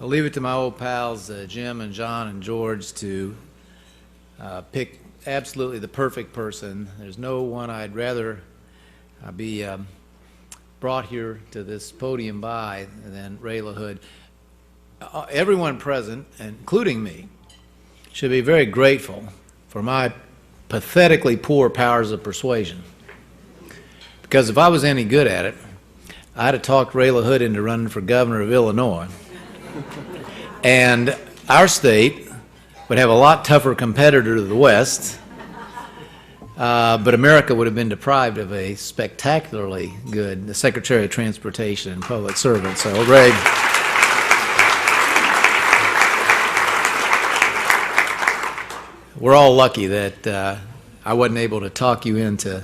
I'll leave it to my old pals Jim and John and George to pick absolutely the perfect person. There's no one I'd rather be brought here to this podium by than Ray LaHood. Everyone present, including me, should be very grateful for my pathetically poor powers of persuasion. Because if I was any good at it, I'd have talked Ray LaHood into running for governor of Illinois. And our state would have a lot tougher competitor to the West, but America would have been deprived of a spectacularly good Secretary of Transportation and public servant. So, Ray, we're all lucky that I wasn't able to talk you into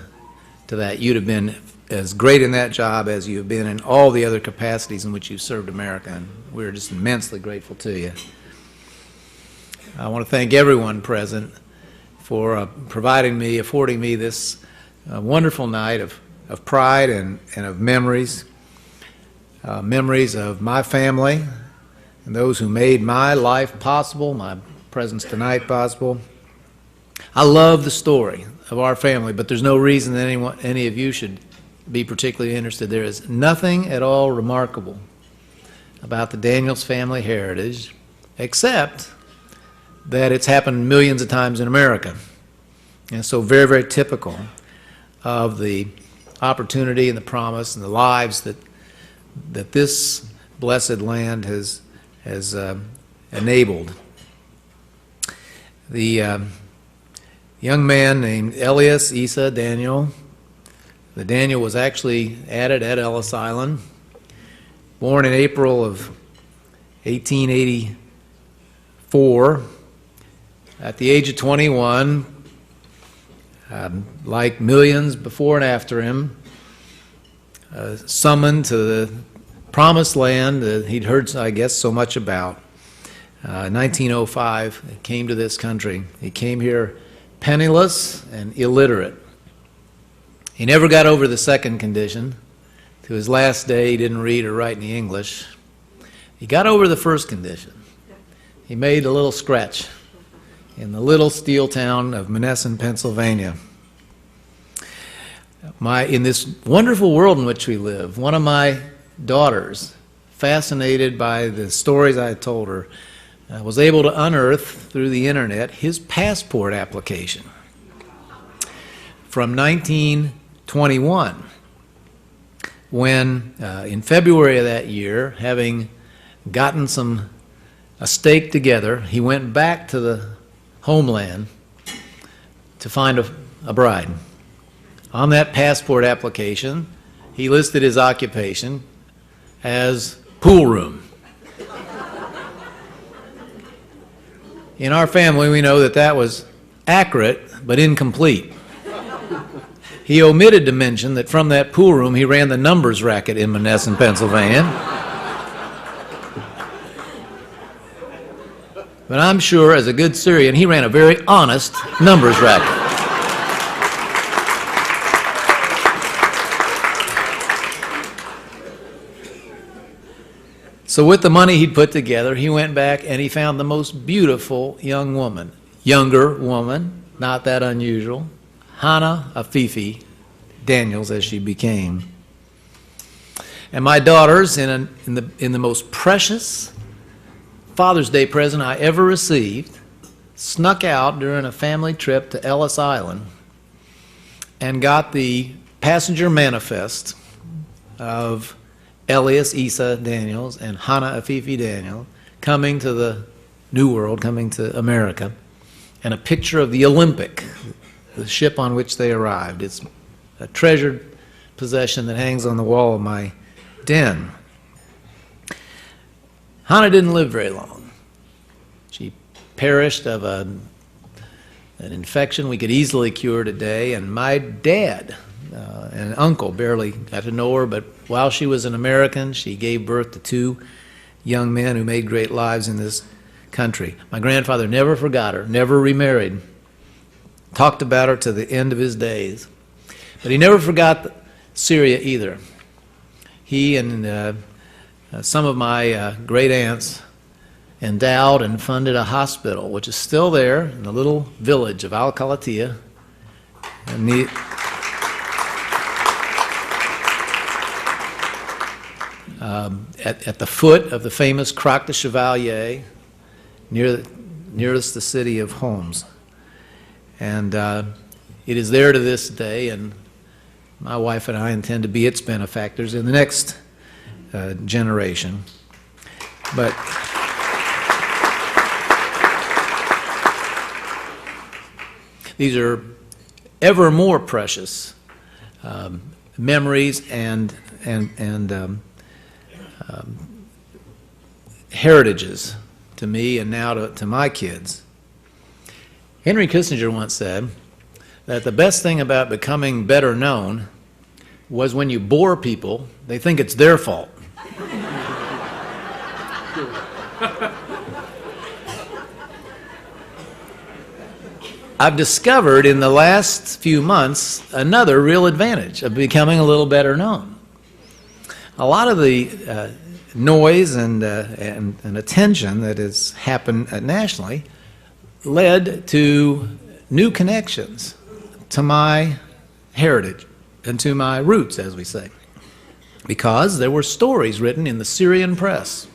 that. You'd have been as great in that job as you have been in all the other capacities in which you've served America, and we're just immensely grateful to you. I want to thank everyone present for affording me this wonderful night of pride and of memories, memories of my family and those who made my life possible, my presence tonight possible. I love the story of our family, but there's no reason that any of you should be particularly interested. There is nothing at all remarkable about the Daniels family heritage, except that it's happened millions of times in America. And so very, very typical of the opportunity and the promise and the lives that this blessed land has enabled. The young man named Elias Issa Daniel. The Daniel was actually added at Ellis Island, born in April of 1884. At the age of 21, like millions before and after him, summoned to the promised land that he'd heard, I guess, so much about. 1905, he came to this country. He came here penniless and illiterate. He never got over the second condition. To his last day, he didn't read or write any English. He got over the first condition. He made a little scratch in the little steel town of Monessen, Pennsylvania. In this wonderful world in which we live, one of my daughters, fascinated by the stories I had told her, was able to unearth through the internet his passport application from 1921, when in February of that year, having gotten a stake together, he went back to the homeland to find a bride. On that passport application, he listed his occupation as pool room. In our family, we know that was accurate but incomplete. He omitted to mention that from that pool room he ran the numbers racket in Monessen, Pennsylvania. But I'm sure, as a good Syrian, he ran a very honest numbers racket. So with the money he'd put together, he went back and he found the most beautiful young woman, younger woman, not that unusual, Hannah Afifi Daniels, as she became. And my daughters, in the most precious Father's Day present I ever received, snuck out during a family trip to Ellis Island and got the passenger manifest of Elias Issa Daniels and Hannah Afifi Daniel coming to the New World, coming to America, and a picture of the Olympic, the ship on which they arrived. It's a treasured possession that hangs on the wall of my den. Hannah didn't live very long. She perished of an infection we could easily cure today, and my dad and uncle barely got to know her, but while she was an American, she gave birth to two young men who made great lives in this country. My grandfather never forgot her, never remarried, talked about her to the end of his days. But he never forgot Syria either. He and some of my great aunts endowed and funded a hospital, which is still there in the little village of Al-Khalatiyah. At the foot of the famous Croix de Chevalier, nearest the city of Homs. And it is there to this day, and my wife and I intend to be its benefactors in the next generation. But these are ever more precious memories and heritages to me and now to my kids. Henry Kissinger once said that the best thing about becoming better known was when you bore people, they think it's their fault. I've discovered in the last few months another real advantage of becoming a little better known. A lot of the noise and attention that has happened nationally led to new connections to my heritage and to my roots, as we say, because there were stories written in the Syrian press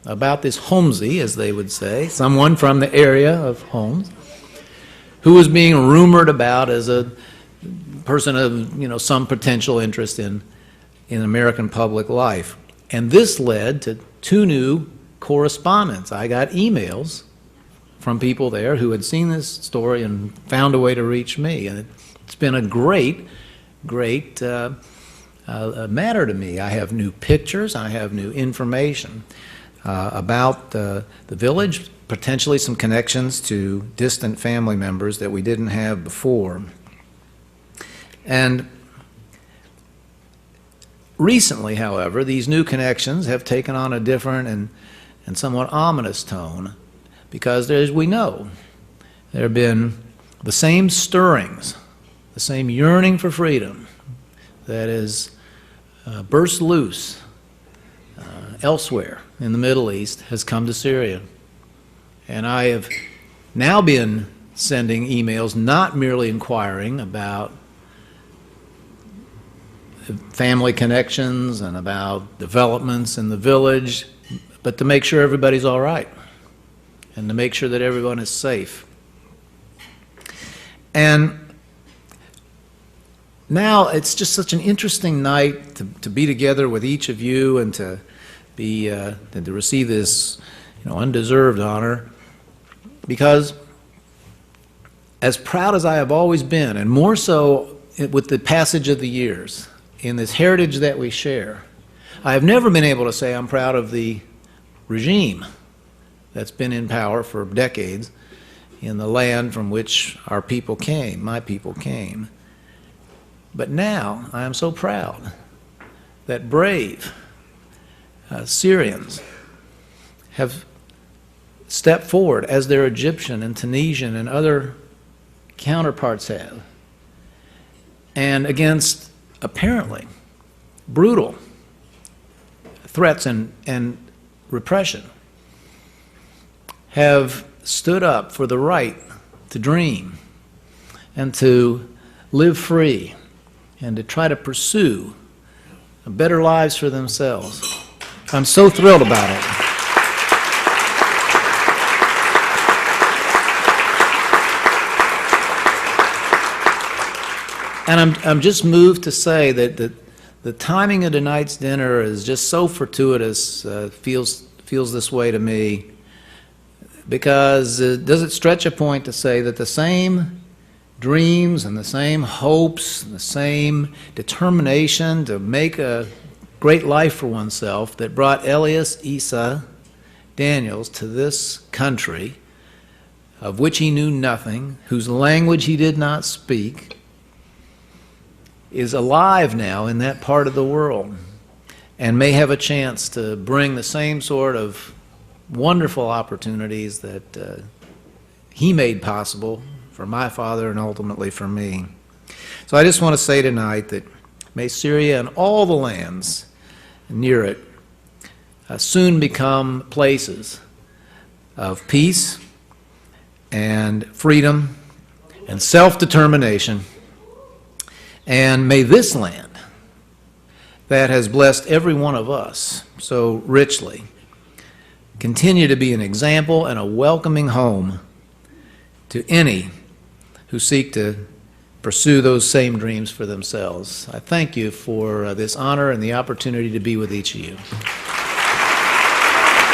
about this Homsi, as they would say, someone from the area of Homs, who was being rumored about as a person of some potential interest in American public life. And this led to two new correspondents. I got emails from people there who had seen this story and found a way to reach me. And it's been a great matter to me. I have new pictures, I have new information about the village, potentially some connections to distant family members that we didn't have before. And recently, however, these new connections have taken on a different and somewhat ominous tone, because as we know, there have been the same stirrings, the same yearning for freedom that is burst loose elsewhere in the Middle East has come to Syria. And I have now been sending emails, not merely inquiring about family connections and about developments in the village, but to make sure everybody's all right and to make sure that everyone is safe. And now it's just such an interesting night to be together with each of you and to receive this undeserved honor, because as proud as I have always been, and more so with the passage of the years, in this heritage that we share, I have never been able to say I'm proud of the regime that's been in power for decades in the land from which our people came, my people came. But now I am so proud that brave Syrians have stepped forward, as their Egyptian and Tunisian and other counterparts have, and against apparently brutal threats and repression, have stood up for the right to dream and to live free and to try to pursue better lives for themselves. I'm so thrilled about it. And I'm just moved to say that the timing of tonight's dinner is just so fortuitous, feels this way to me, because does it stretch a point to say that the same dreams and the same hopes and the same determination to make a great life for oneself that brought Elias Isa Daniels to this country, of which he knew nothing, whose language he did not speak, is alive now in that part of the world and may have a chance to bring the same sort of wonderful opportunities that he made possible for my father and ultimately for me. So I just want to say tonight that may Syria and all the lands near it soon become places of peace and freedom and self-determination. And may this land that has blessed every one of us so richly continue to be an example and a welcoming home to any who seek to pursue those same dreams for themselves. I thank you for this honor and the opportunity to be with each of you.